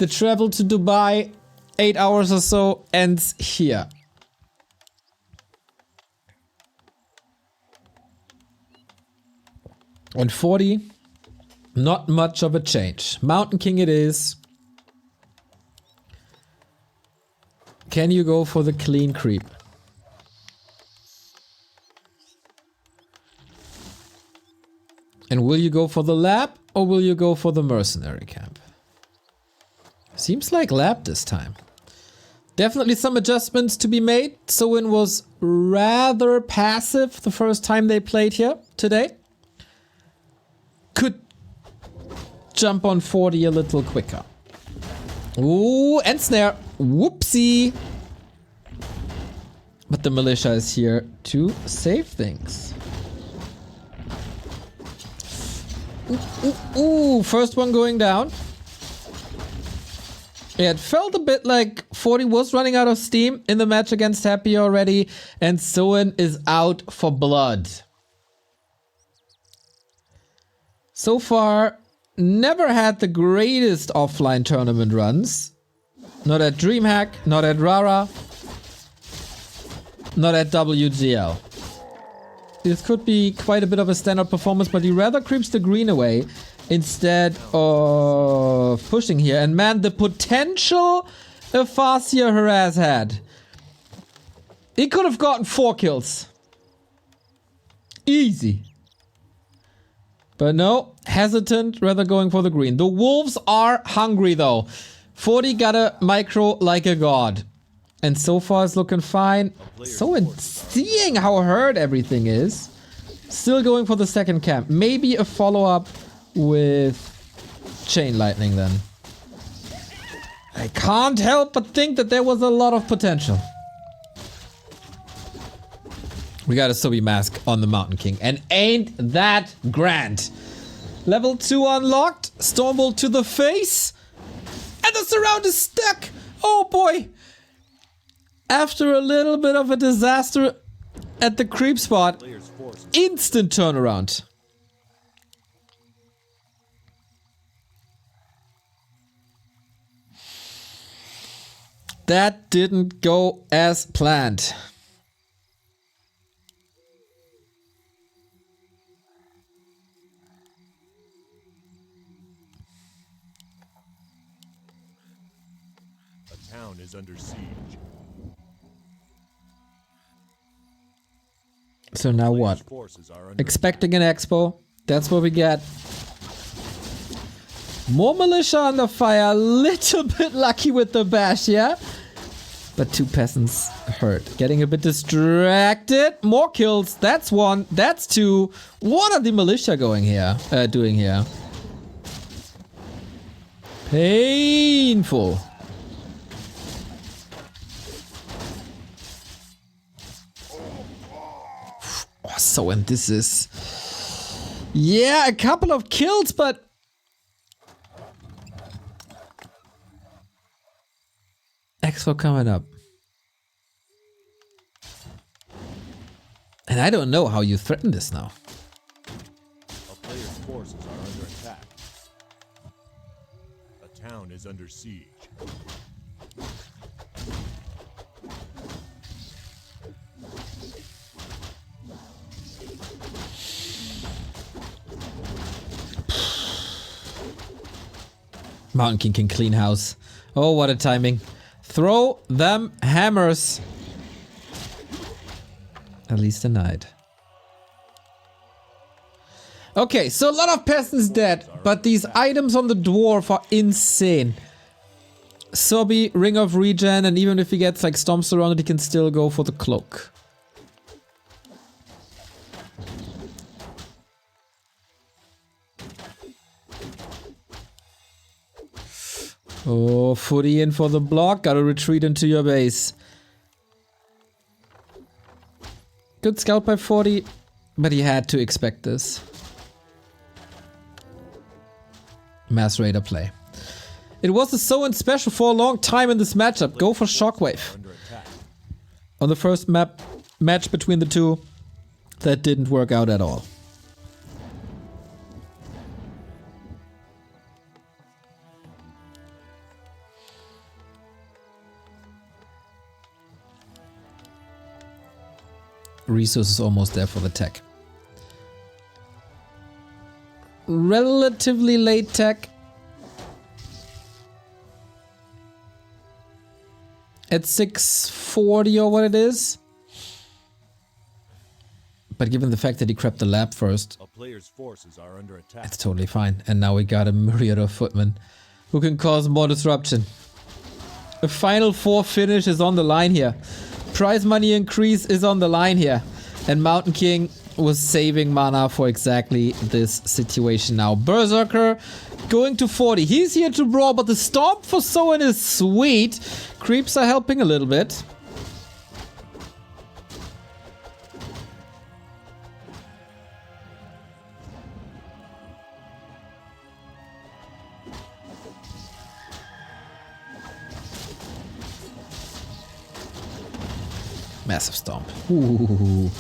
The travel to Dubai, 8 hours or so, ends here. And 40, not much of a change. Mountain King it is. Can you go for the clean creep? And will you go for the lab or will you go for the mercenary camp? Seems like lab this time. Definitely some adjustments to be made. Soin was rather passive the first time they played here today. Could jump on 40 a little quicker. Ooh, and snare. Whoopsie. But the militia is here to save things. Ooh, first one going down. Yeah, it felt a bit like 40 was running out of steam in the match against Happy already, and Soin is out for blood. So far, never had the greatest offline tournament runs. Not at DreamHack, not at Rara, not at WGL. This could be quite a bit of a standard performance, but he rather creeps the green away instead of pushing here. And man, the potential Afasia Haraz had. He could have gotten 4 kills. Easy. But no, hesitant, rather going for the green. The wolves are hungry though. 40 got a micro like a god. And so far it's looking fine. So in seeing how hurt everything is. Still going for the second camp. Maybe a follow-up with Chain Lightning then. I can't help but think that there was a lot of potential. We got a Sobi mask on the Mountain King. And ain't that grand. Level 2 unlocked. Stormbolt to the face. And the surround is stuck. Oh boy. After a little bit of a disaster at the creep spot, instant turnaround. That didn't go as planned. A town is under siege. So now what? Expecting an expo. That's what we get. More militia under fire. A little bit lucky with the bash, yeah? But 2 peasants hurt. Getting a bit distracted. More kills. That's 1. That's 2. What are the militia going here? Doing here? Painful. So, and this is... Yeah, a couple of kills, but... Expo coming up. And I don't know how you threaten this now. A player's forces are under attack. A town is under siege. Mountain King can clean house. Oh, what a timing. Throw them hammers. At least denied. Okay, so a lot of peasants dead, but these items on the dwarf are insane. Sobi, Ring of Regen, and even if he gets like stomps around it, he can still go for the cloak. Oh, footy in for the block. Gotta retreat into your base. Good scout by 40, but he had to expect this. Mass Raider play. It was a Soin special for a long time in this matchup. Go for Shockwave. On the first match between the two, that didn't work out at all. Resources almost there for the tech. Relatively late tech. At 640 or what it is. But given the fact that he crept the lab first, A player's forces are under attack. it's totally fine. And now we got a myriad of footmen who can cause more disruption. A final 4 finish is on the line here. Prize money increase is on the line here. And Mountain King was saving mana for exactly this situation now. Berserker going to 40. He's here to brawl, but the stomp for Soin is sweet. Creeps are helping a little bit. Massive stomp. Ooh.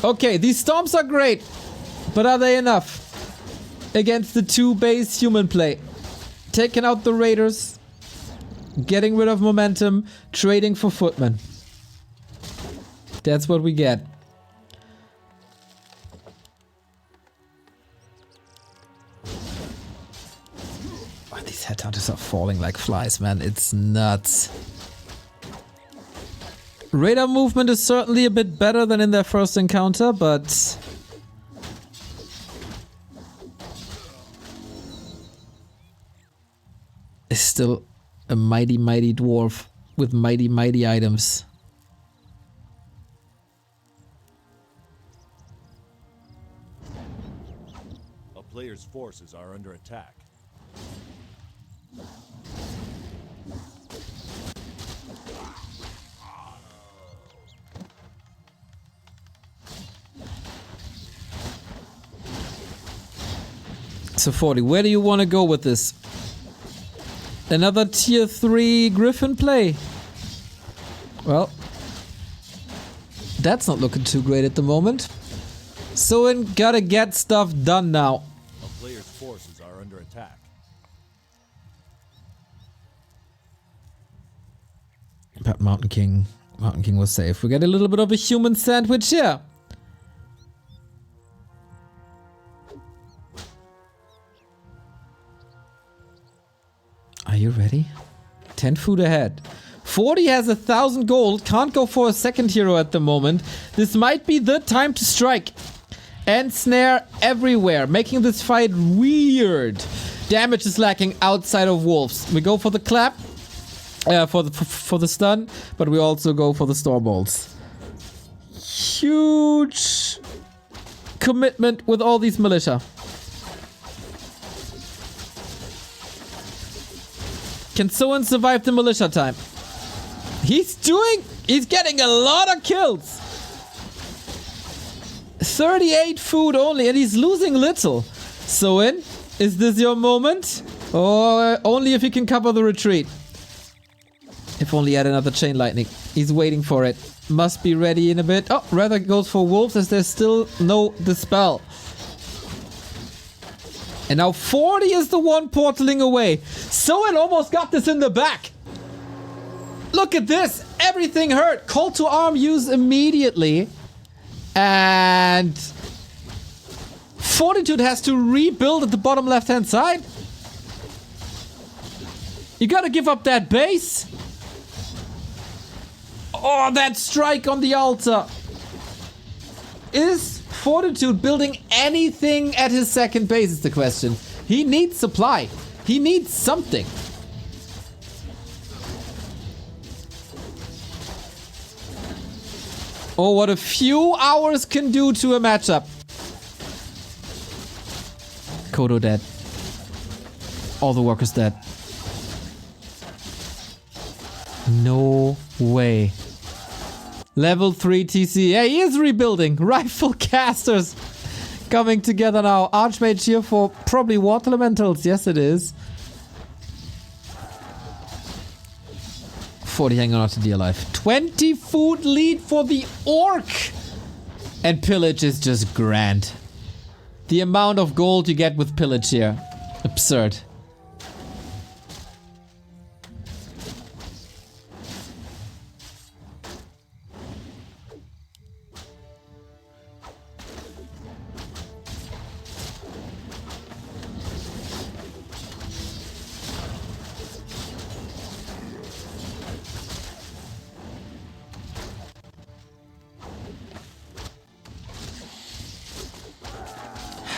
Okay, these stomps are great, but are they enough against the 2 base human play? Taking out the raiders, getting rid of momentum, trading for footmen. That's what we get. Oh, these headhunters are falling like flies, man. It's nuts. Radar movement is certainly a bit better than in their first encounter, but it's still a mighty, mighty dwarf with mighty, mighty items. A player's forces are under attack. So 40, where do you want to go with this? Another tier 3 Griffin play? Well, that's not looking too great at the moment. Soin gotta get stuff done now. A player's forces are under attack. But Mountain King was safe. We get a little bit of a human sandwich here. Are you ready? 10 food ahead. 40 has 1,000 gold. Can't go for a second hero at the moment. This might be the time to strike. And snare everywhere, making this fight weird. Damage is lacking outside of wolves. We go for the clap. For the stun. But we also go for the storm bolts. Huge commitment with all these militia. Can Soin survive the militia time? He's getting a lot of kills. 38 food only, and he's losing little. Soin, is this your moment? Or only if he can cover the retreat? If only he had another chain lightning. He's waiting for it. Must be ready in a bit. Oh, rather goes for wolves as there's still no dispel. And now 40 is the one portaling away. Soin almost got this in the back. Look at this. Everything hurt. Call to arm used immediately. And Fortitude has to rebuild at the bottom left-hand side. You gotta give up that base. Oh, that strike on the altar. Is Fortitude building anything at his second base is the question. He needs supply. He needs something. Oh, what a few hours can do to a matchup. Kodo dead. All the workers dead. No way. Level 3 TC. Yeah, he is rebuilding. Rifle casters coming together now. Archmage here for probably water elementals. Yes, it is. 40 hanging on to dear life. 20 food lead for the orc. And pillage is just grand. The amount of gold you get with pillage here. Absurd.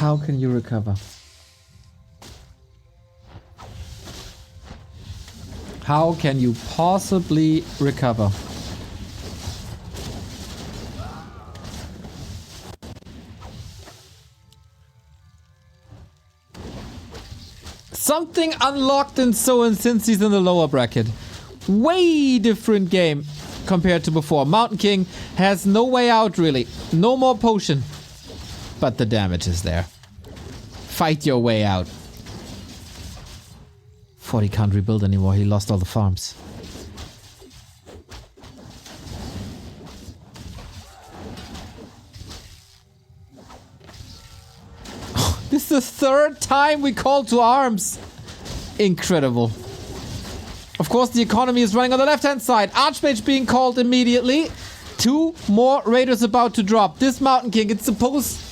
How can you recover? How can you possibly recover? Something unlocked in Soin since he's in the lower bracket. Way different game compared to before. Mountain King has no way out really. No more potion. But the damage is there. Fight your way out. 40 can't rebuild anymore. He lost all the farms. This is the third time we call to arms. Incredible. Of course, the economy is running on the left-hand side. Archmage being called immediately. 2 more raiders about to drop. This Mountain King, it's supposed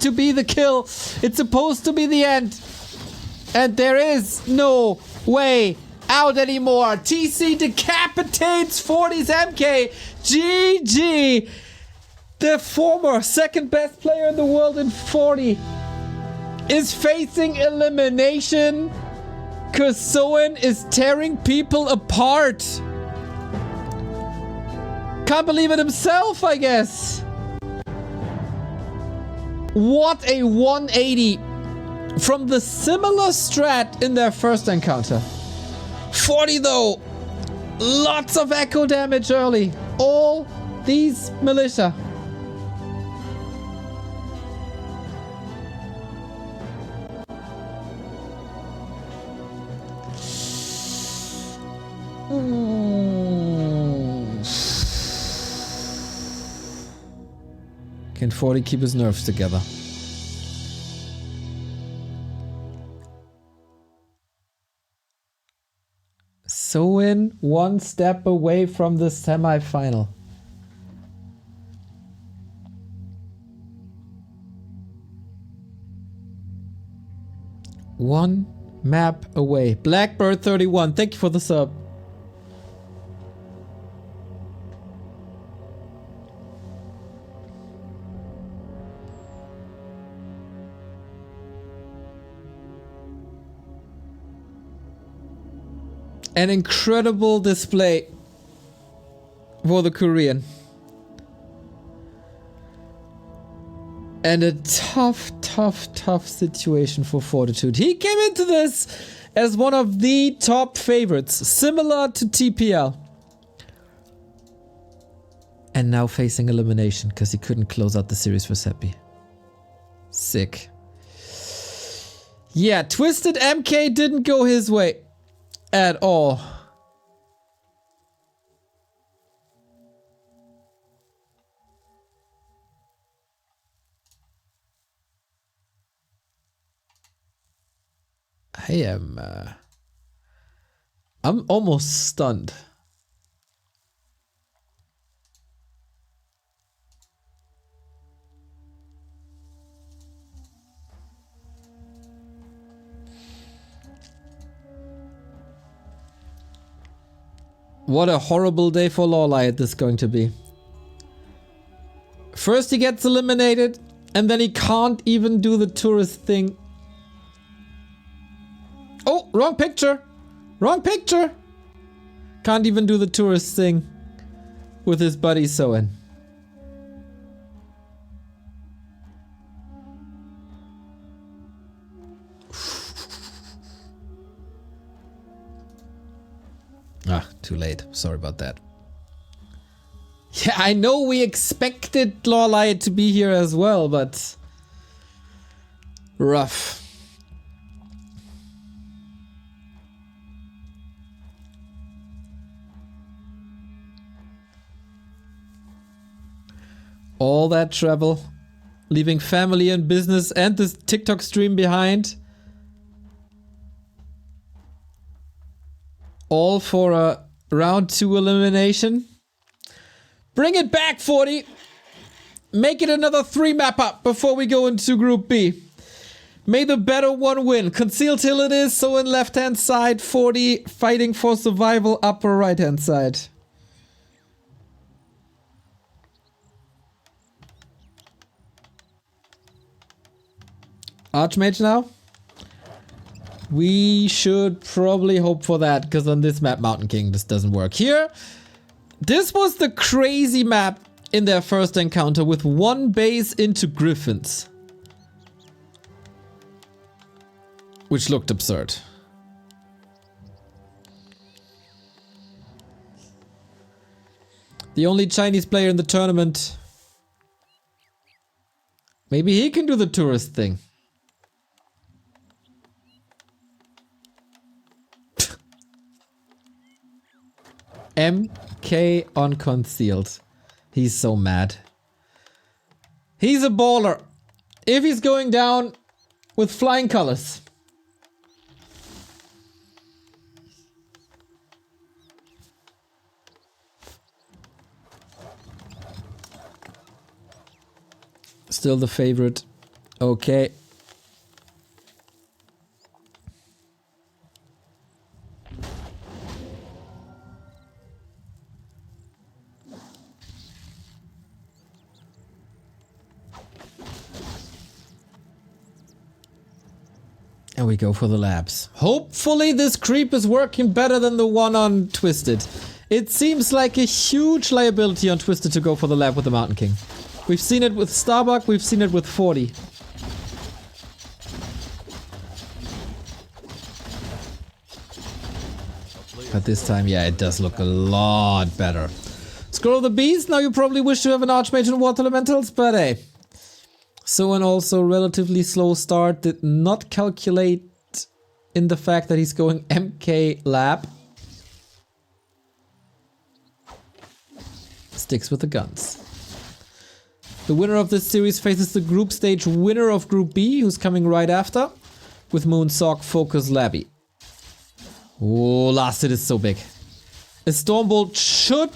to be the kill. It's supposed to be the end. And there is no way out anymore. TC decapitates 40's MK. GG. The former second best player in the world in 40 is facing elimination because Soin is tearing people apart. Can't believe it himself, I guess. What a 180 from the similar strat in their first encounter. 40 though. Lots of echo damage early. All these militia. Can 40 keep his nerves together? Soin one step away from the semi-final. One map away. Blackbird 31, thank you for the sub. An incredible display for the Korean. And a tough situation for Fortitude. He came into this as one of the top favorites, similar to TPL. And now facing elimination because he couldn't close out the series for Seppi. Sick. Yeah, Twisted MK didn't go his way at all. I'm almost stunned. What a horrible day for Lawlight this is going to be. First he gets eliminated, and then he can't even do the tourist thing. Oh, wrong picture. Wrong picture. Can't even do the tourist thing with his buddy Soin. Ah, too late. Sorry about that. Yeah, I know we expected Lawlight to be here as well, but rough. All that travel, leaving family and business and this TikTok stream behind. All for a round 2 elimination. Bring it back, 40. Make it another 3 map up before we go into Group B. May the better one win. Concealed Hill it is, so in left hand side, 40 fighting for survival, upper right hand side. Archmage now? We should probably hope for that, because on this map, Mountain King, this doesn't work. Here, this was the crazy map in their first encounter with one base into Griffins. Which looked absurd. The only Chinese player in the tournament. Maybe he can do the tourist thing. MK on concealed. He's so mad. He's a baller. If he's going down with flying colors. Still the favorite. Okay. And we go for the labs. Hopefully this creep is working better than the one on Twisted. It seems like a huge liability on Twisted to go for the lab with the Mountain King. We've seen it with Starbuck, we've seen it with 40. But this time, yeah, it does look a lot better. Scroll of the Beast, now you probably wish to have an Archmage and Water Elementals, but hey. Soin also relatively slow start, did not calculate in the fact that he's going MK lab. Sticks with the guns. The winner of this series faces the group stage winner of Group B, who's coming right after, with Moonsock, Focus, Labby. Oh, last hit is so big. A Stormbolt should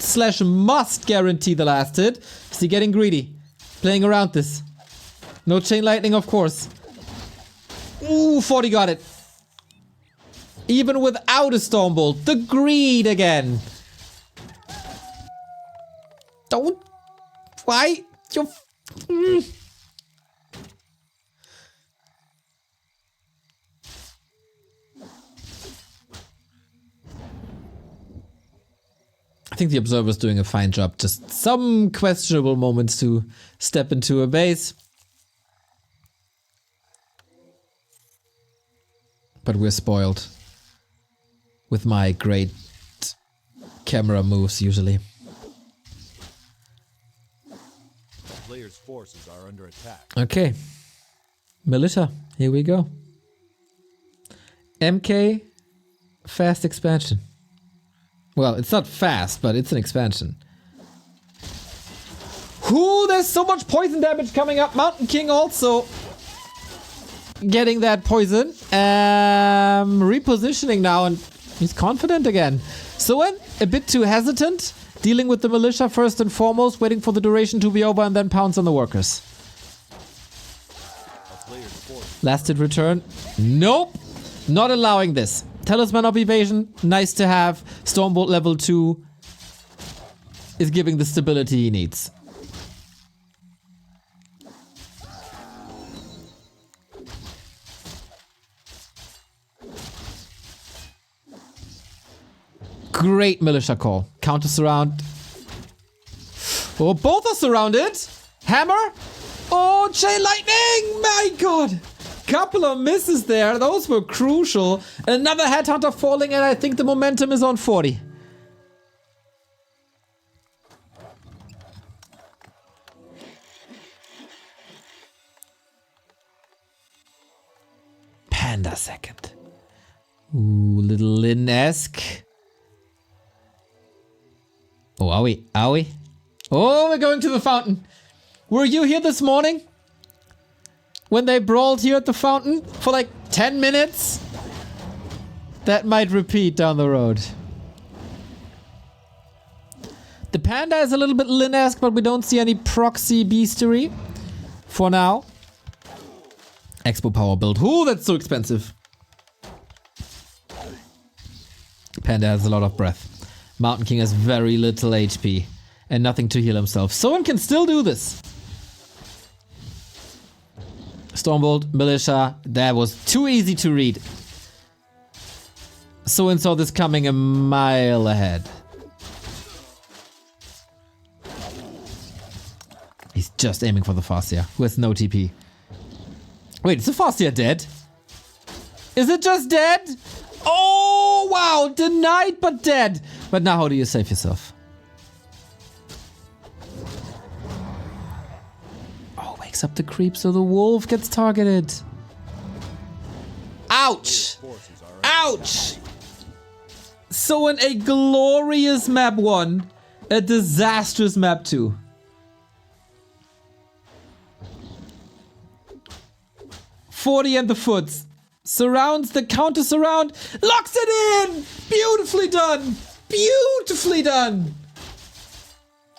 / must guarantee the last hit. Is he getting greedy? Playing around this. No Chain Lightning, of course. Ooh, 40 got it. Even without a Stormbolt. The greed again. Don't. Why? You're. I think the Observer's doing a fine job. Just some questionable moments to step into a base. But we're spoiled with my great camera moves usually. The player's forces are under attack. Okay. Militia, here we go. MK fast expansion. Well, it's not fast, but it's an expansion. Ooh, there's so much poison damage coming up. Mountain King also getting that poison. Repositioning now, and he's confident again. Soin, a bit too hesitant. Dealing with the militia first and foremost, waiting for the duration to be over and then pounce on the workers. Last hit return. Nope. Not allowing this. Talisman of Evasion, nice to have. Stormbolt level 2 is giving the stability he needs. Great militia call. Counter surround. Oh, both are surrounded. Hammer. Oh, Chain Lightning. My god. Couple of misses there. Those were crucial. Another Headhunter falling, and I think the momentum is on 40. Panda second. Ooh, little Lin-esque. Oh, are we? Are we? Oh, we're going to the fountain. Were you here this morning? When they brawled here at the fountain for like 10 minutes? That might repeat down the road. The Panda is a little bit Lin-esque, but we don't see any proxy beastery for now. Expo power build. Ooh, that's so expensive. Panda has a lot of breath. Mountain King has very little HP and nothing to heal himself. Soin can still do this. Stormbolt, Militia. That was too easy to read. Soin saw this coming a mile ahead. He's just aiming for the Farseer, who has no TP. Wait, is the Farseer dead? Is it just dead? Oh, wow. Denied, but dead. But now how do you save yourself? Oh, wakes up the creep so the wolf gets targeted. Ouch. Ouch. So in a glorious map 1, a disastrous map 2. Forty and the foots. Surrounds the counter surround. Locks it in! Beautifully done! Beautifully done!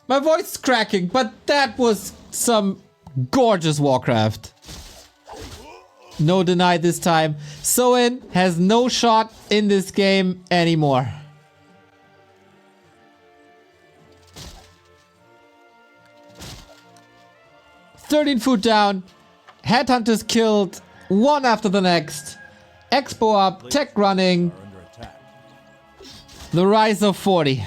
My voice is cracking, but that was some gorgeous Warcraft. No deny this time. Soin has no shot in this game anymore. $13 down. Headhunters killed. One after the next. Expo up. Tech running. The rise of 40.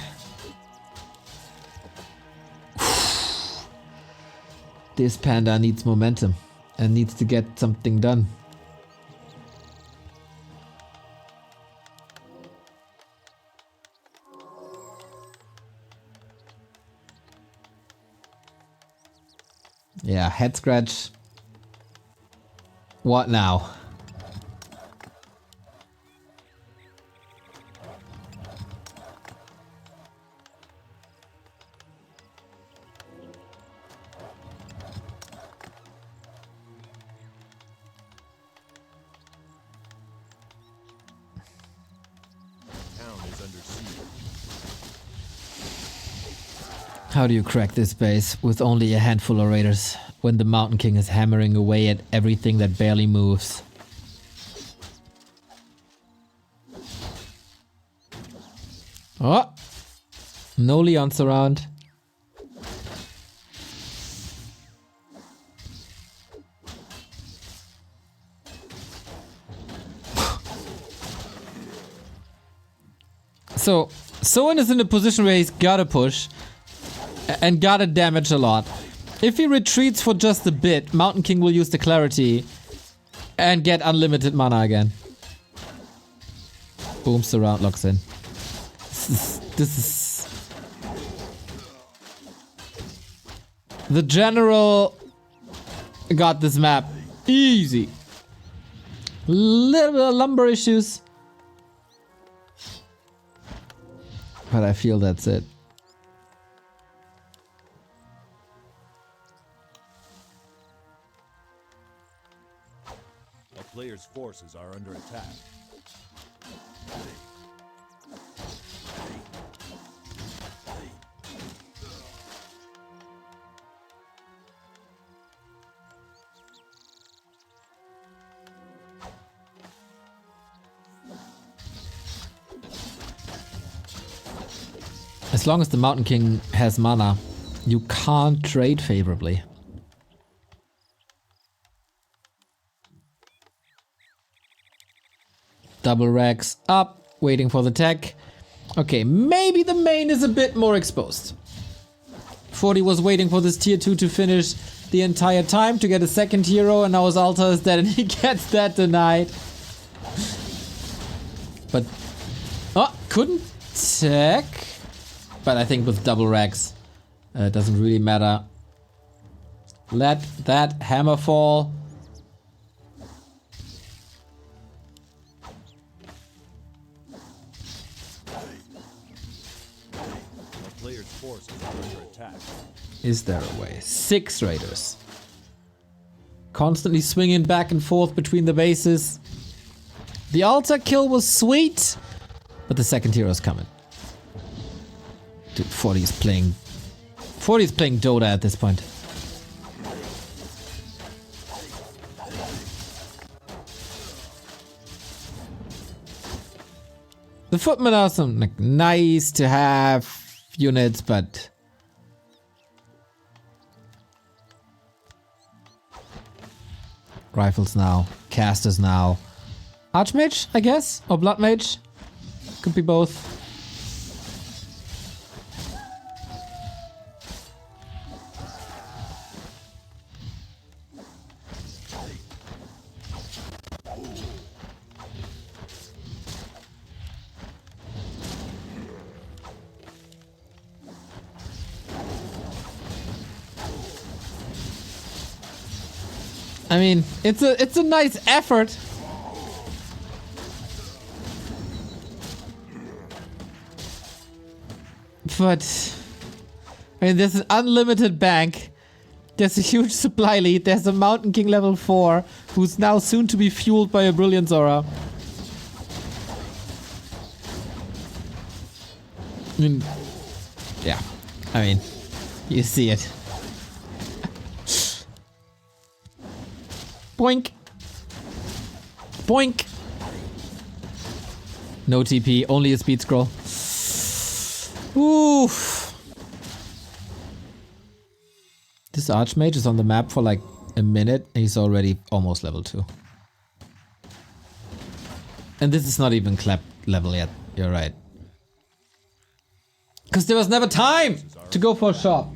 This panda needs momentum and needs to get something done. Yeah, head scratch. What now? How do you crack this base with only a handful of raiders when the Mountain King is hammering away at everything that barely moves? Oh! No Leons around. So, Soin is in a position where he's gotta push and gotta damage a lot. If he retreats for just a bit, Mountain King will use the clarity and get unlimited mana again. Boom, surround locks in. This is... The general got this map easy. Little bit of lumber issues. But I feel that's it. A player's forces are under attack. As long as the Mountain King has mana, you can't trade favorably. Double racks up, waiting for the tech. Okay, maybe the main is a bit more exposed. 40 was waiting for this tier 2 to finish the entire time to get a second hero, and now his altar is dead and he gets that denied. But, oh, couldn't tech. But I think with double racks, it doesn't really matter. Let that hammer fall. A player's forces are under attack. Is there a way? 6 raiders. Constantly swinging back and forth between the bases. The altar kill was sweet, but the second hero is coming. Dude, 40 is playing Dota at this point. The footmen are some like, nice to have units, but Rifles now. Casters now. Archmage, I guess? Or Blood Mage? Could be both. I mean, it's a nice effort. But I mean, there's an unlimited bank. There's a huge supply lead. There's a Mountain King level 4 who's now soon to be fueled by a Brilliance Aura. I mean, yeah. I mean, you see it. Boink. Boink. No TP, only a speed scroll. Oof. This Archmage is on the map for like a minute and he's already almost level 2. And this is not even clap level yet. You're right. Because there was never time to go for a shop.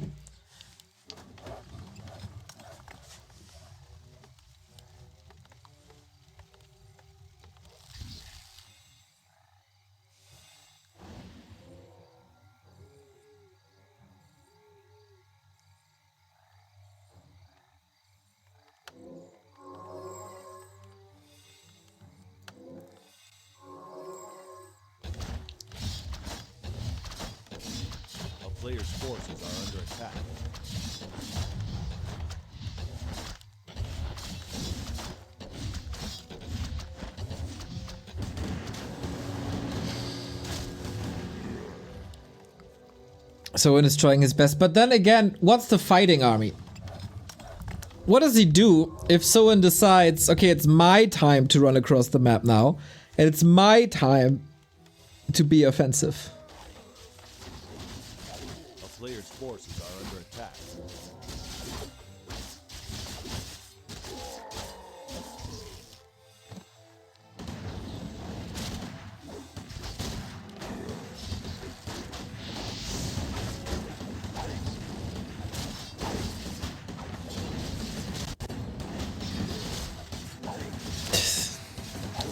Player's forces are under attack. Soin is trying his best, but then again, what's the fighting army? What does he do if Soin decides, okay, it's my time to run across the map now, and it's my time to be offensive? Player's forces are under attack.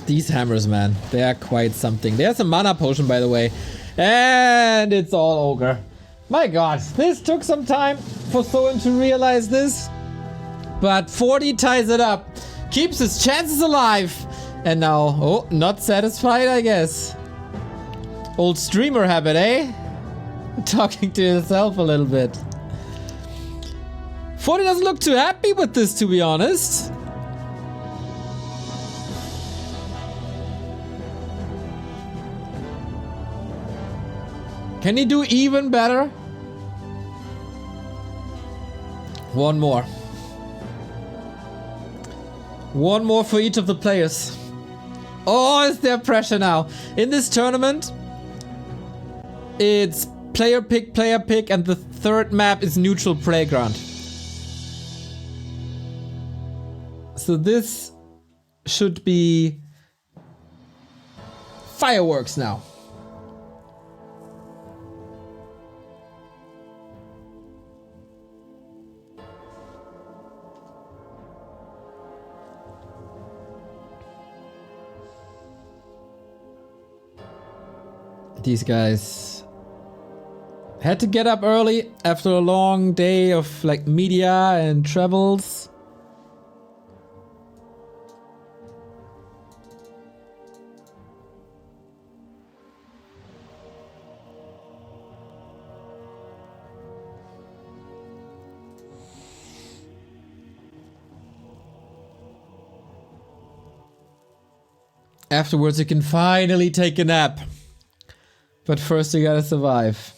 These hammers, man, they are quite something. There's a mana potion, by the way, and it's all ogre. My god, this took some time for Soin to realize this, but 40 ties it up, keeps his chances alive, and now, oh, not satisfied, I guess. Old streamer habit, eh? Talking to himself a little bit. 40 doesn't look too happy with this, to be honest. Can he do even better? One more. One more for each of the players. Oh, is there pressure now? In this tournament, it's player pick, and the third map is neutral playground. So this should be fireworks now. These guys had to get up early after a long day of like media and travels. Afterwards you can finally take a nap. But first you gotta survive.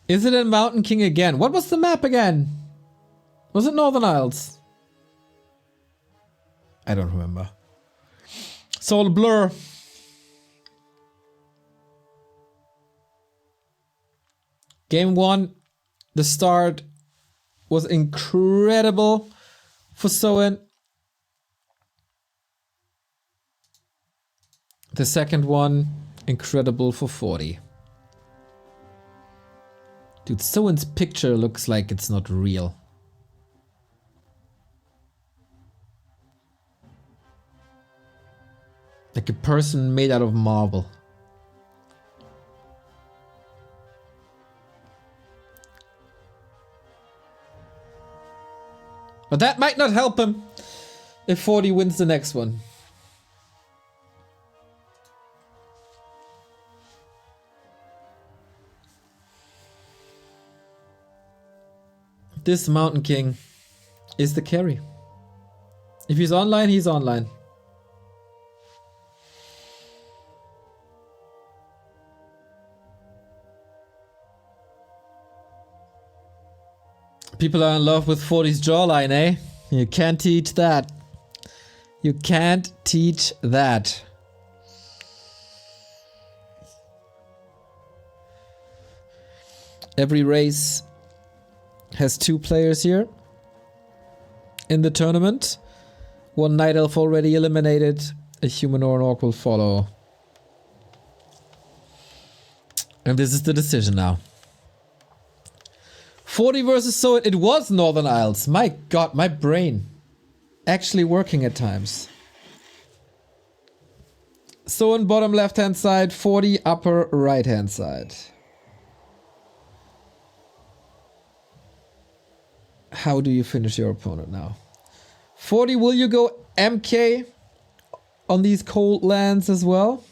Is it in Mountain King again? What was the map again? Was it Northern Isles? I don't remember. It's all a blur. Game 1, the start was incredible for Soin. The second one, incredible for 40. Dude, Soin's picture looks like it's not real. Like a person made out of marble. But that might not help him if 40 wins the next one. This Mountain King is the carry. If he's online, he's online. People are in love with 40's jawline, eh? You can't teach that. You can't teach that. Every race has 2 players here in the tournament. 1 Night Elf already eliminated. A human or an orc will follow. And this is the decision now. 40 versus Soin. It was Northern Isles. My god, my brain. Actually working at times. Soin bottom left hand side, 40 upper right hand side. How do you finish your opponent now? 40, will you go MK on these cold lands as well?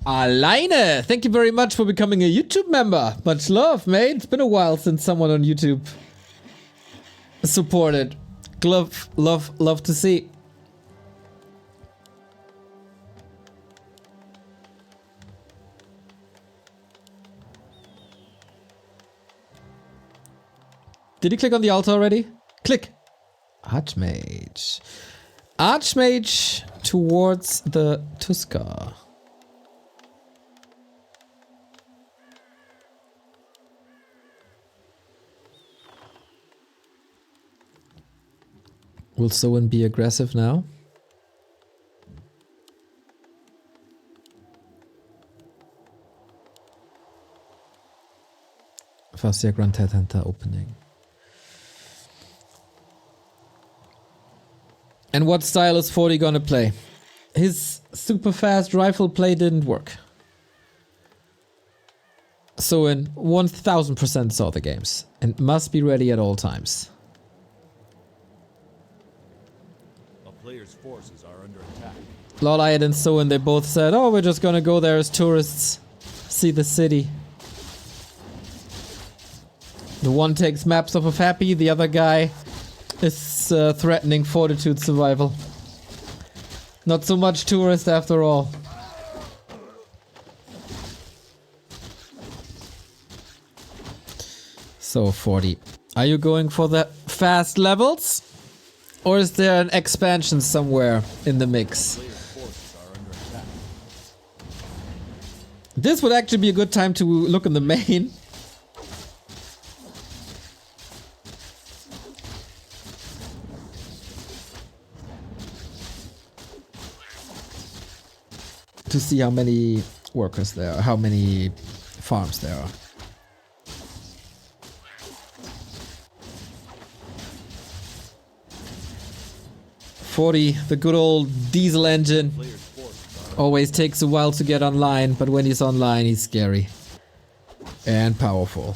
Alleine, thank you very much for becoming a YouTube member. Much love, mate. It's been a while since someone on YouTube supported. Love to see. Did you click on the altar already? Click. Archmage. Archmage towards the Tuskar. Will Soin be aggressive now? Fastia Grand Headhunter opening. And what style is 40 gonna play? His super fast rifle play didn't work. Soin 1000% saw the games and must be ready at all times. Players' forces are under attack. Lolliot and Soin, they both said, oh, we're just gonna go there as tourists, see the city. The one takes maps off of Happy, the other guy is threatening Fortitude survival. Not so much tourist after all. So 40. Are you going for the fast levels? Or is there an expansion somewhere in the mix? This would actually be a good time to look in the main. To see how many workers there are, how many farms there are. The good old diesel engine always takes a while to get online, but when he's online he's scary and powerful.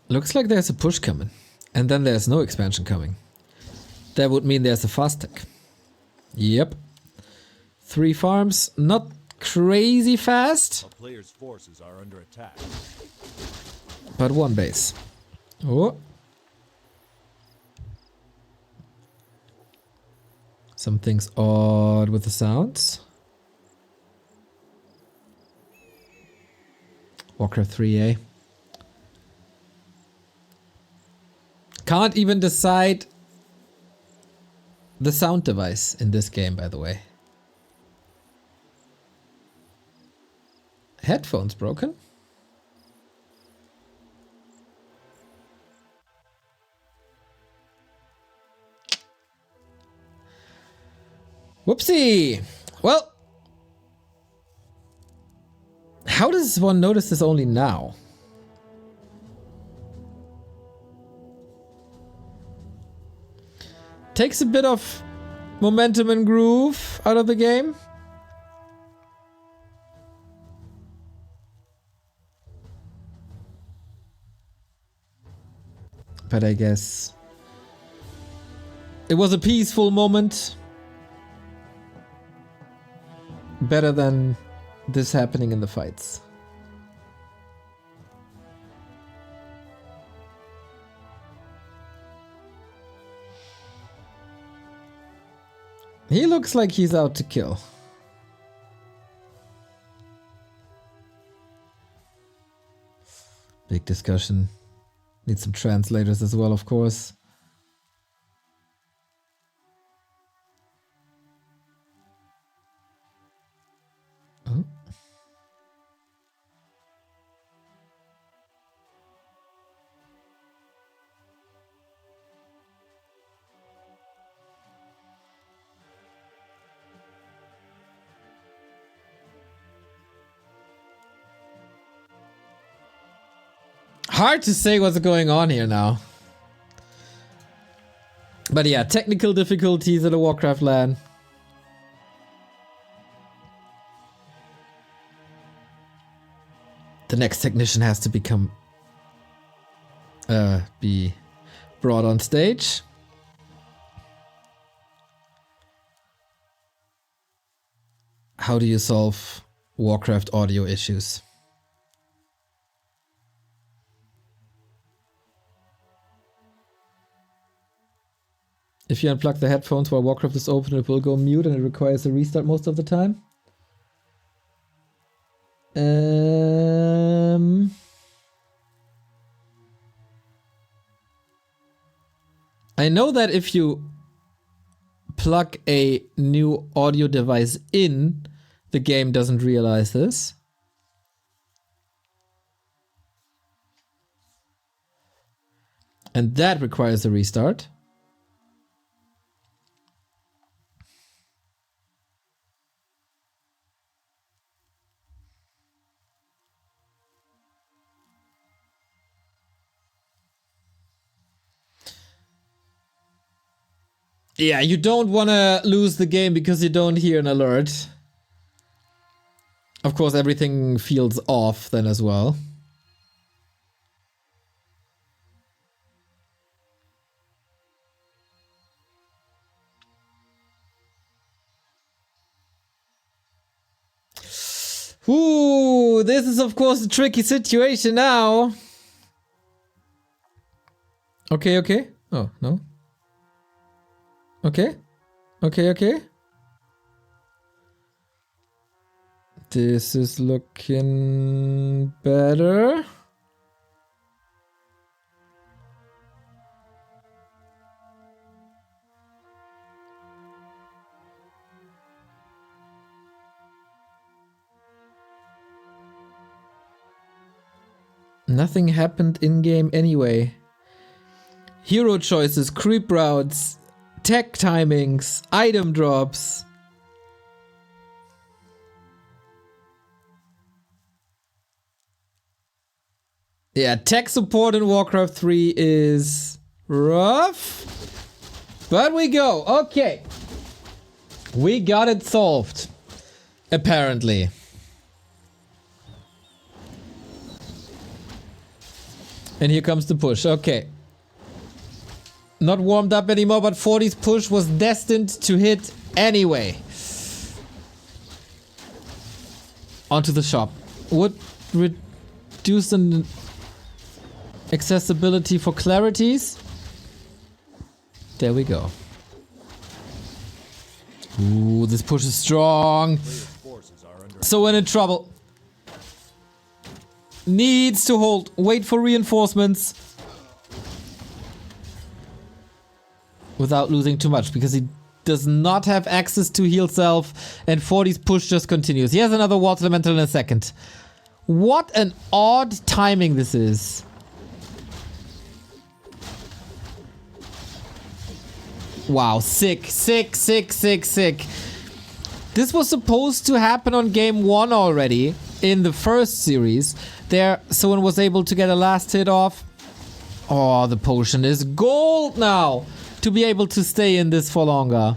Looks like there's a push coming, and then there's no expansion coming. That would mean there's a fast tech. Yep. 3 farms, not crazy fast. A player's forces are under attack. But 1 base. Oh. Something's odd with the sounds. Warcraft 3, eh? Can't even decide the sound device in this game, by the way. Headphones broken? Whoopsie! Well, how does one notice this only now? Takes a bit of momentum and groove out of the game. But I guess it was a peaceful moment. Better than this happening in the fights. He looks like he's out to kill. Big discussion. Need some translators as well, of course. Oh. Hard to say what's going on here now. But yeah, technical difficulties at a Warcraft LAN. The next technician has to be brought on stage. How do you solve Warcraft audio issues? If you unplug the headphones while Warcraft is open, it will go mute and it requires a restart most of the time. I know that if you plug a new audio device in, the game doesn't realize this. And that requires a restart. Yeah, you don't want to lose the game because you don't hear an alert. Of course, everything feels off then as well. Ooh, this is of course a tricky situation now. Okay, okay. Oh, no. Okay. Okay, okay. This is looking better. Nothing happened in-game anyway. Hero choices, creep routes, tech timings, item drops. Yeah, tech support in Warcraft 3 is rough. But we go. Okay. We got it solved. Apparently. And here comes the push. Okay. Not warmed up anymore, but 40's push was destined to hit anyway. Onto the shop. Would reduce an accessibility for clarities. There we go. Ooh, this push is strong. So in trouble. Needs to hold. Wait for reinforcements. without losing too much because he does not have access to heal self and 40's push just continues. He has another Water Elemental in a second. What an odd timing this is. Wow, sick. This was supposed to happen on game 1 already in the first series. There, Soin was able to get a last hit off. Oh, the potion is gold now to be able to stay in this for longer.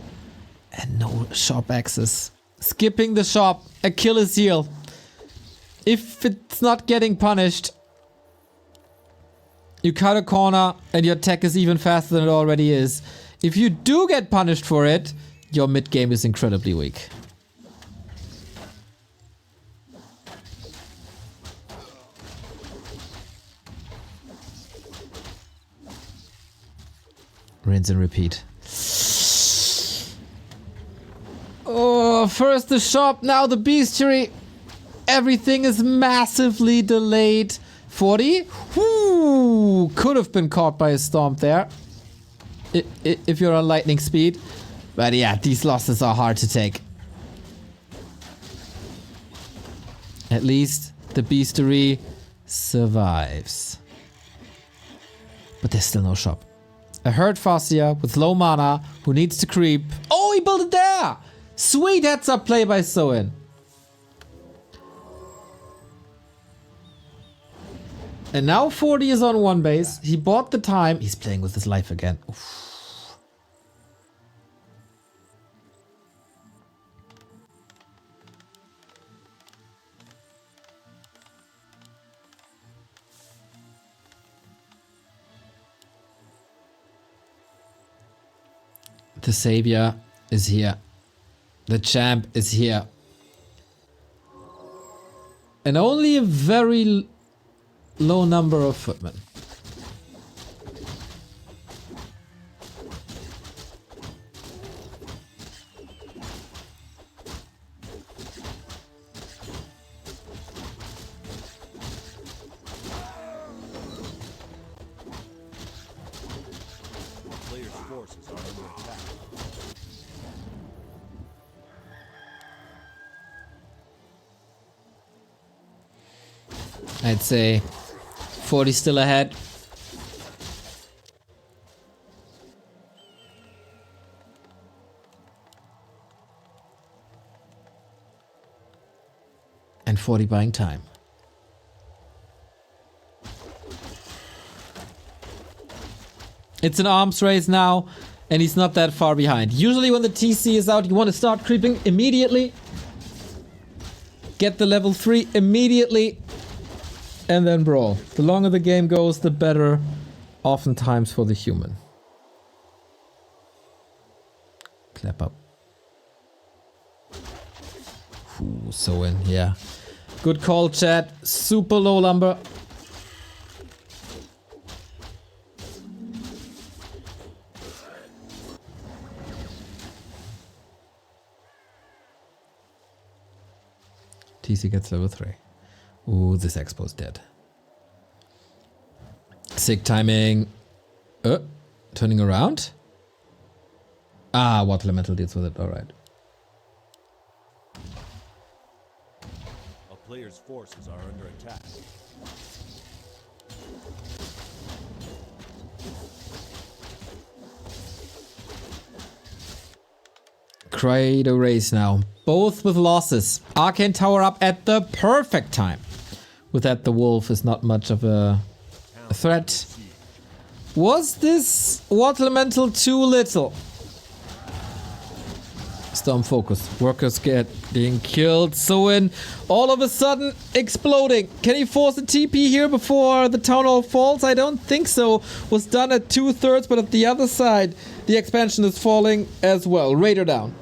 And no shop access. Skipping the shop, Achilles heel. If it's not getting punished, you cut a corner and your tech is even faster than it already is. If you do get punished for it, your mid game is incredibly weak. Rinse and repeat. Oh, first the shop, now the bestiary. Everything is massively delayed. 40? Whoo! Could have been caught by a stomp there. If you're on lightning speed. But yeah, these losses are hard to take. At least the bestiary survives. But there's still no shop. A hurt Farseer with low mana who needs to creep. Oh, he built it there! Sweet heads up play by Soin. And now 40 is on one base. He bought the time. He's playing with his life again. Oof. The savior is here. The champ is here. And only a very low number of footmen. Players' forces are under attack. I'd say 40 still ahead. And 40 buying time. It's an arms race now, and he's not that far behind. Usually when the TC is out, you want to start creeping immediately. Get the level 3 immediately. And then brawl. The longer the game goes, the better oftentimes for the human. Clap up. Ooh, Soin, yeah. Good call, chat. Super low lumber. TC gets level 3. Ooh, this expo's dead. Sick timing. Turning around? Ah, Water Elemental deals with it, alright. A player's forces are under attack. Create a race now. Both with losses. Arcane Tower up at the perfect time. With that, the wolf is not much of a threat. Was this Water Elemental too little? Storm focus. Workers getting killed. Soin all of a sudden exploding. Can he force a TP here before the Town Hall falls? I don't think so. Was done at 2/3, but at the other side, the expansion is falling as well. Raider down.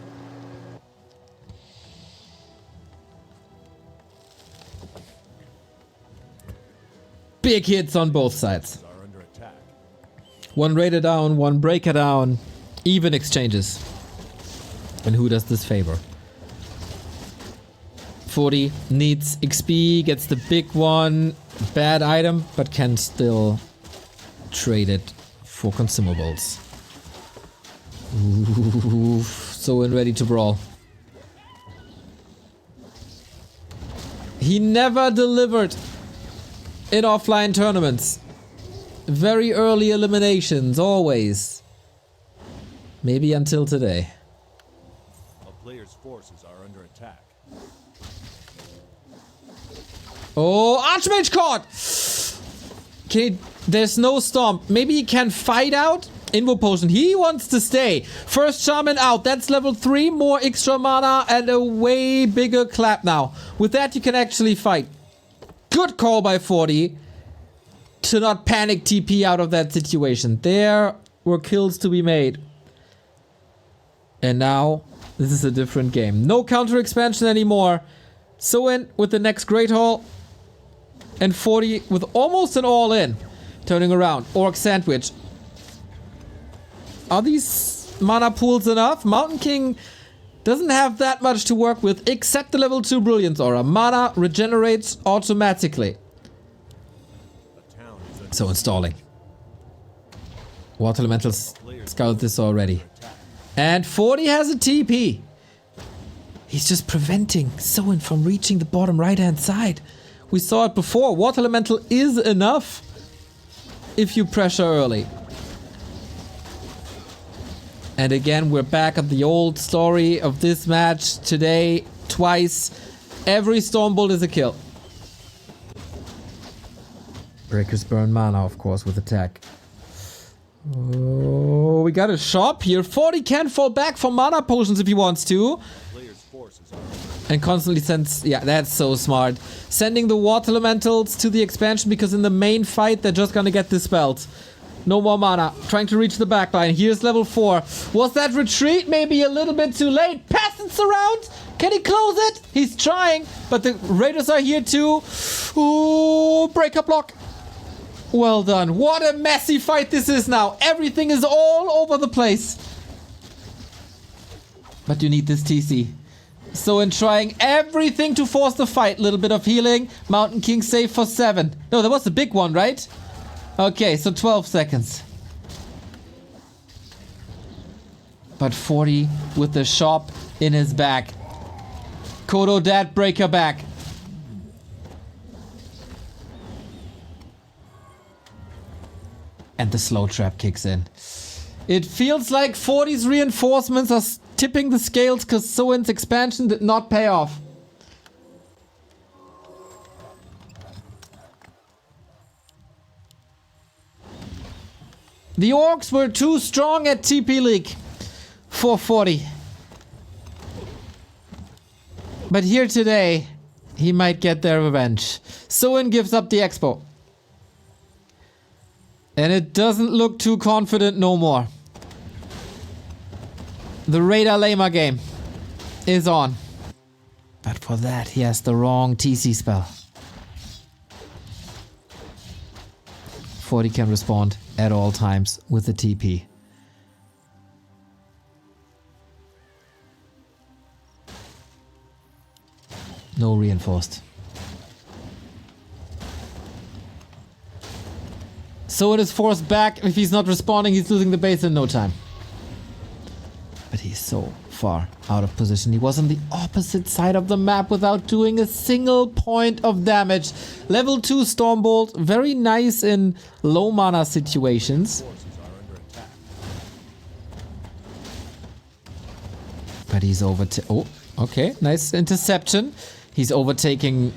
Big hits on both sides. One Raider down, one Breaker down. Even exchanges. And who does this favor? 40 needs XP, gets the big one. Bad item, but can still trade it for consumables. Ooh, Soin ready to brawl. He never delivered in offline tournaments. Very early eliminations, always. Maybe until today. A player's forces are under attack. Oh, Archmage caught! Okay, there's no stomp. Maybe he can fight out? Invo potion. He wants to stay. First shaman out. That's level 3. More extra mana and a way bigger clap now. With that, you can actually fight. Good call by 40 to not panic TP out of that situation. There were kills to be made. And now, this is a different game. No counter expansion anymore. Soin with the next Great Hall. And 40 with almost an all-in. Turning around. Orc Sandwich. Are these mana pools enough? Mountain King doesn't have that much to work with except the level 2 Brilliance Aura. Mana regenerates automatically. So installing. Water Elementals scouted this already. And 40 has a TP. He's just preventing Soin from reaching the bottom right hand side. We saw it before. Water Elemental is enough if you pressure early. And again, we're back at the old story of this match today. Twice. Every Stormbolt is a kill. Breakers burn mana, of course, with attack. Oh, we got a shop here. 40 can fall back for mana potions if he wants to. And constantly sends... Yeah, that's so smart. Sending the Water Elementals to the expansion because in the main fight, they're just gonna get dispelled. No more mana. Trying to reach the backline. Here's level 4. Was that retreat maybe a little bit too late? Peasants around? Can he close it? He's trying, but the Raiders are here too. Ooh, breaker block. Well done. What a messy fight this is now. Everything is all over the place. But you need this TC. So in trying everything to force the fight. Little bit of healing. Mountain King save for 7. No, that was the big one, right? Okay, so 12 seconds. But 40 with the shop in his back. Kodo Dad breaker back. And the slow trap kicks in. It feels like 40's reinforcements are tipping the scales because Soin's expansion did not pay off. The orcs were too strong at TP League for 40. But here today, he might get their revenge. Soin gives up the expo. And it doesn't look too confident no more. The Radar Lama game is on. But for that, he has the wrong TC spell. 40 can respond at all times with the TP. No reinforced. So it is forced back. If he's not responding, he's losing the base in no time. But he's so far out of position. He was on the opposite side of the map without doing a single point of damage. Level 2 Stormbolt, very nice in low mana situations. But he's oh, okay, nice interception. He's overtaking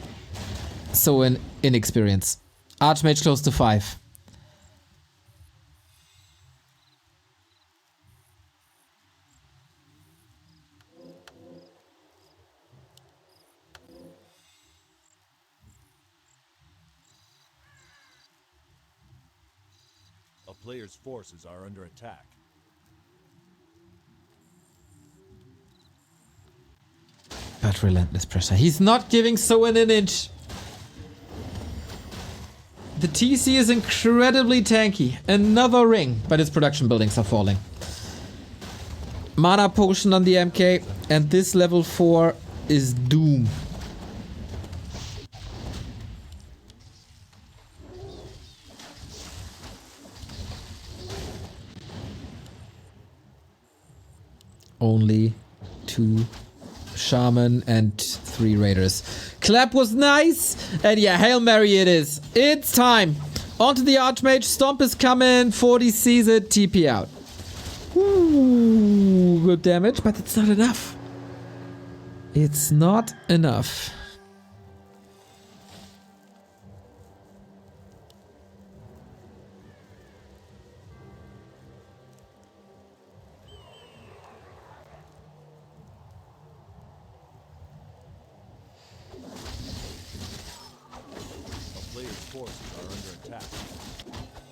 Soin inexperience. Archmage close to 5. A player's forces are under attack. But relentless pressure. He's not giving Soin an inch. The TC is incredibly tanky. Another ring, but his production buildings are falling. Mana potion on the MK, and this level 4 is doom. Only 2 Shaman and 3 Raiders. Clap was nice. And yeah, Hail Mary it is. It's time. Onto the Archmage. Stomp is coming. 40 sees it. TP out. Ooh, good damage, but it's not enough. It's not enough.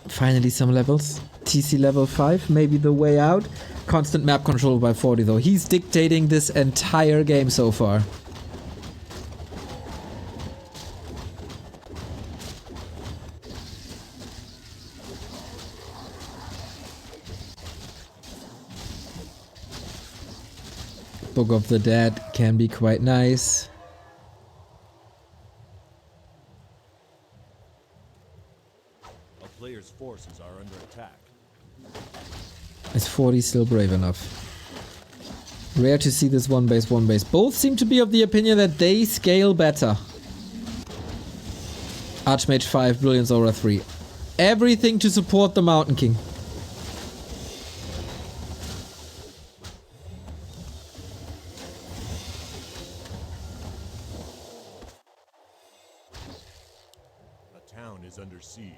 Finally some levels. TC level 5, maybe the way out. Constant map control by 40 though. He's dictating this entire game so far. Book of the Dead can be quite nice. Player's forces are under attack. Is 40 still brave enough? Rare to see this one base. Both seem to be of the opinion that they scale better. Archmage 5, Brilliance Aura 3. Everything to support the Mountain King. A town is under siege.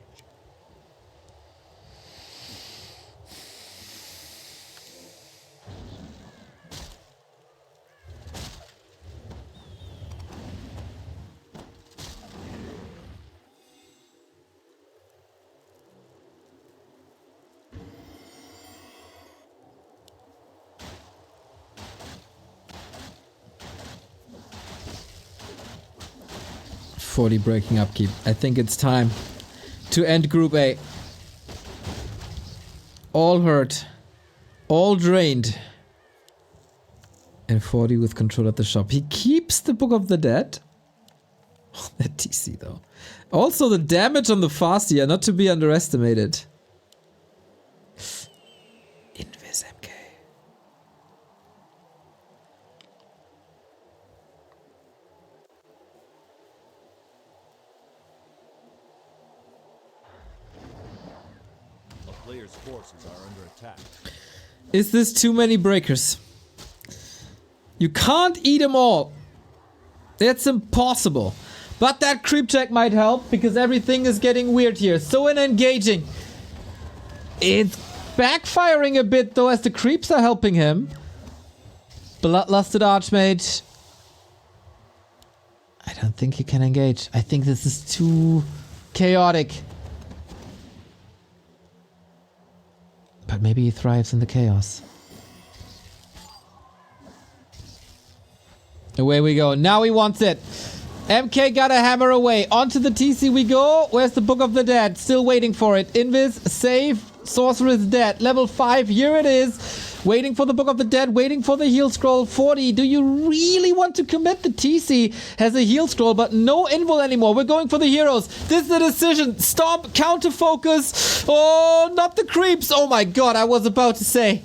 Breaking upkeep. I think it's time to end Group A. All hurt. All drained. And 40 with control at the shop. He keeps the Book of the Dead. That TC though. Also the damage on the Fastia, not to be underestimated. Invis MK. Player's forces are under attack. Is this too many breakers? You can't eat them all. It's impossible. But that creep check might help because everything is getting weird here. So engaging. It's backfiring a bit though as the creeps are helping him. Bloodlusted Archmage. I don't think he can engage. I think this is too chaotic. But maybe he thrives in the chaos. Away we go. Now he wants it. MK got a hammer away. Onto the TC we go. Where's the Book of the Dead? Still waiting for it. Invis, save. Sorcerer is dead. Level 5. Here it is. Waiting for the Book of the Dead. Waiting for the heal scroll. 40. Do you really want to commit? The TC has a heal scroll, but no invul anymore. We're going for the heroes. This is the decision. Stomp. Counter focus. Oh, not the creeps. Oh my god. I was about to say.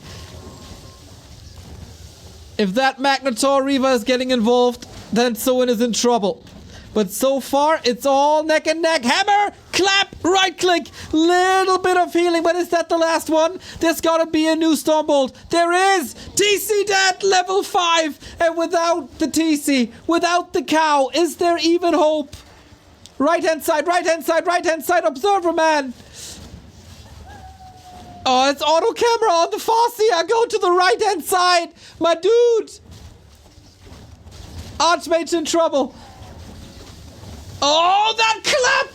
If that Magnetor Reaver is getting involved, then Soin is in trouble. But so far, it's all neck and neck. Hammer, clap, right click. Little bit of healing, but is that the last one? There's gotta be a new Stormbolt. There is! TC dead, level 5. And without the TC, without the cow, is there even hope? Right hand side, right hand side, right hand side, Observer Man. Oh, it's auto camera on the Fastia. Go to the right hand side. My dude. Archmage in trouble. Oh, that clap!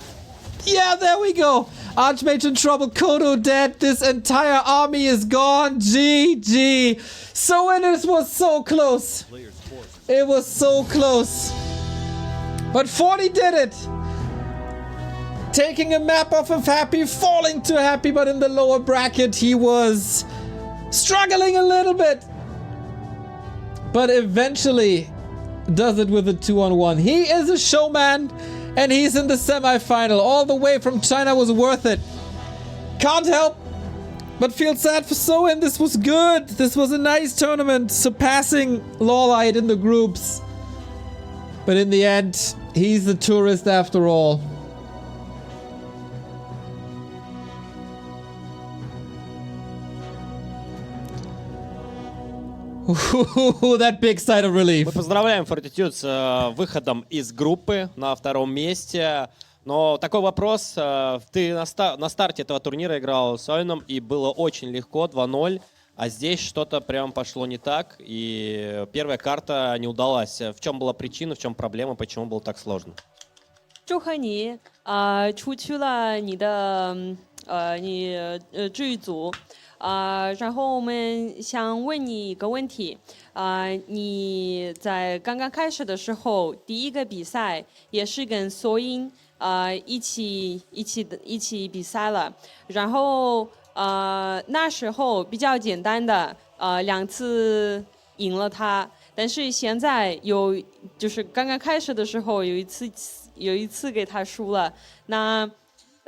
Yeah, there we go. Archmage in trouble. Kodo dead. This entire army is gone. GG. Soin was so close. It was so close. But 40 did it. Taking a map off of Happy, falling to Happy, but in the lower bracket he was struggling a little bit. But eventually does it with a 2-on-1. He is a showman and he's in the semi-final. All the way from China was worth it. Can't help But feel sad for Soin. This was good. This was a nice tournament, surpassing Lawlight in the groups. But in the end, he's the tourist after all. That big sigh of relief. Мы поздравляем Fortitude с выходом из группы на втором месте. Но такой вопрос. Ты на старте этого турнира играл с Soin, и было очень легко, 2-0. А здесь что-то прям пошло не так, и первая карта не удалась. В чем была причина, в чем проблема, почему было так сложно? 祝贺你出去了你的这一组然后我们想问你一个问题你在刚刚开始的时候第一个比赛也是跟Soin一起比赛了，然后那时候比较简单的2次赢了他，但是现在就是刚刚开始的时候有一次给他输了，那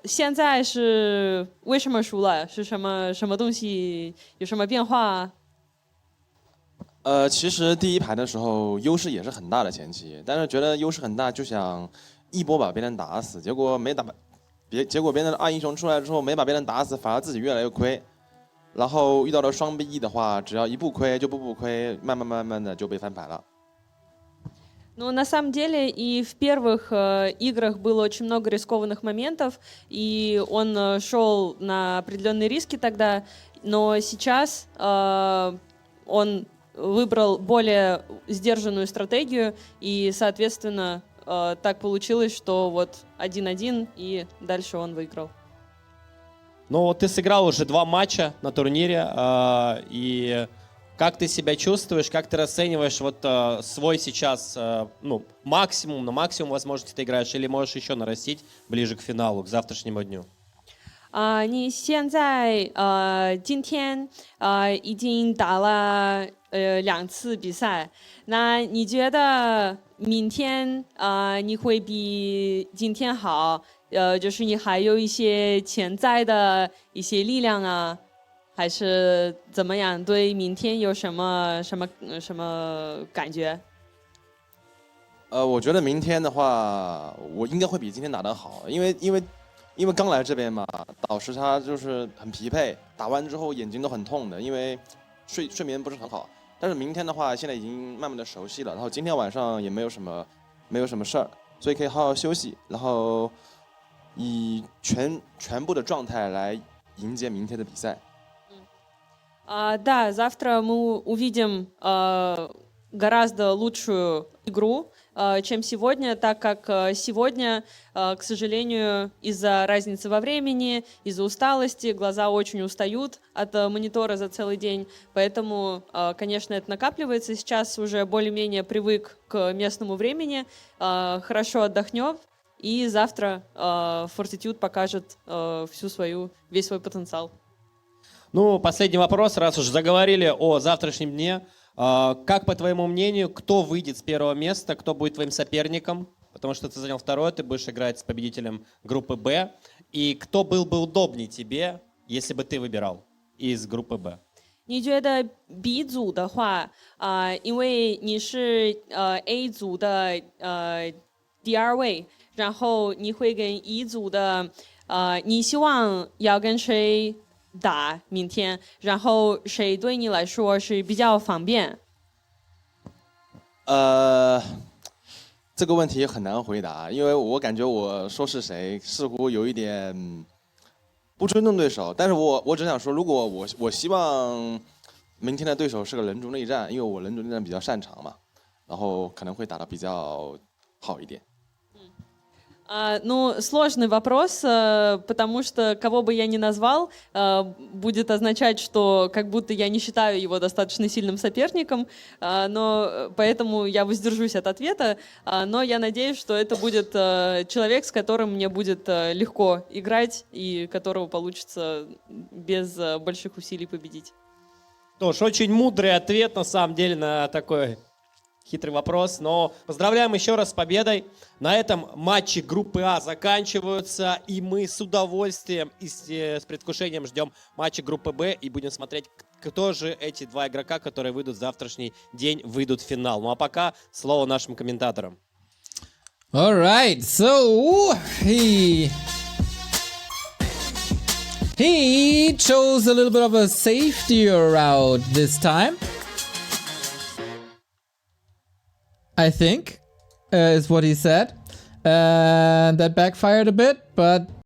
现在是为什么输了？是什么东西有什么变化？其实第一盘的时候优势也是很大的前期，但是觉得优势很大就想一波把别人打死，结果别人的2英雄出来之后没把别人打死，反而自己越来越亏。然后遇到了双 BE 的话，只要一步亏就步步亏，慢慢的就被翻盘了。Ну, на самом деле, и в первых играх было очень много рискованных моментов, и он шел на определенные риски тогда, но сейчас он выбрал более сдержанную стратегию, и, соответственно, так получилось, что вот 1-1, и дальше он выиграл. Ну, ты сыграл уже 2 матча на турнире, и как ты себя чувствуешь, как ты расцениваешь вот свой сейчас максимум, на максимум возможности ты играешь, или можешь еще нарастить ближе к финалу, к завтрашнему дню? 你现在今天已经打了2次比赛，那你觉得明天你会比今天好？就是你还有一些潜在的一些力量啊，还是怎么样？对明天有什么感觉？我觉得明天的话，我应该会比今天打得好，因为刚来这边嘛，导时差就是很疲惫，打完之后眼睛都很痛的，因为睡眠不是很好。但是明天的话，现在已经慢慢的熟悉了，然后今天晚上也没有什么事儿，所以可以好好休息，然后以全部的状态来迎接明天的比赛。Да, завтра мы увидим гораздо лучшую игру, чем сегодня, так как сегодня, к сожалению, из-за разницы во времени, из-за усталости, глаза очень устают от монитора за целый день, поэтому, конечно, это накапливается. Сейчас уже более-менее привык к местному времени, хорошо отдохнем, и завтра Fortitude покажет весь свой потенциал. Ну, последний вопрос, раз уж заговорили о завтрашнем дне. Как, по твоему мнению, кто выйдет с первого места, кто будет твоим соперником? Потому что ты занял второе, ты будешь играть с победителем группы «Б». И кто был бы удобнее тебе, если бы ты выбирал из группы «Б»? 你觉得 B 组的话，因为你是A 组的第2位，然后你会跟 E 组的，你希望要跟谁打明天？然后谁对你来说是比较方便？这个问题很难回答，因为我感觉我说是谁，似乎有一点不尊重对手。但是我只想说，如果我希望明天的对手是个人族内战，因为我人族内战比较擅长嘛，然后可能会打得比较好一点。Ну, сложный вопрос, потому что кого бы я ни назвал, будет означать, что как будто я не считаю его достаточно сильным соперником, но поэтому я воздержусь от ответа, но я надеюсь, что это будет человек, с которым мне будет легко играть и которого получится без больших усилий победить. Тоже очень мудрый ответ, на самом деле, на такой Хитрый вопрос, но поздравляем еще раз с победой. На этом матчи группы А заканчиваются, и мы с удовольствием и с предвкушением ждем матчи группы Б и будем смотреть, кто же эти два игрока, которые выйдут в завтрашний день, выйдут в финал. Ну а пока слово нашим комментаторам. Alright, so he chose a little bit of a safety route this time. I think, is what he said. And that backfired a bit, but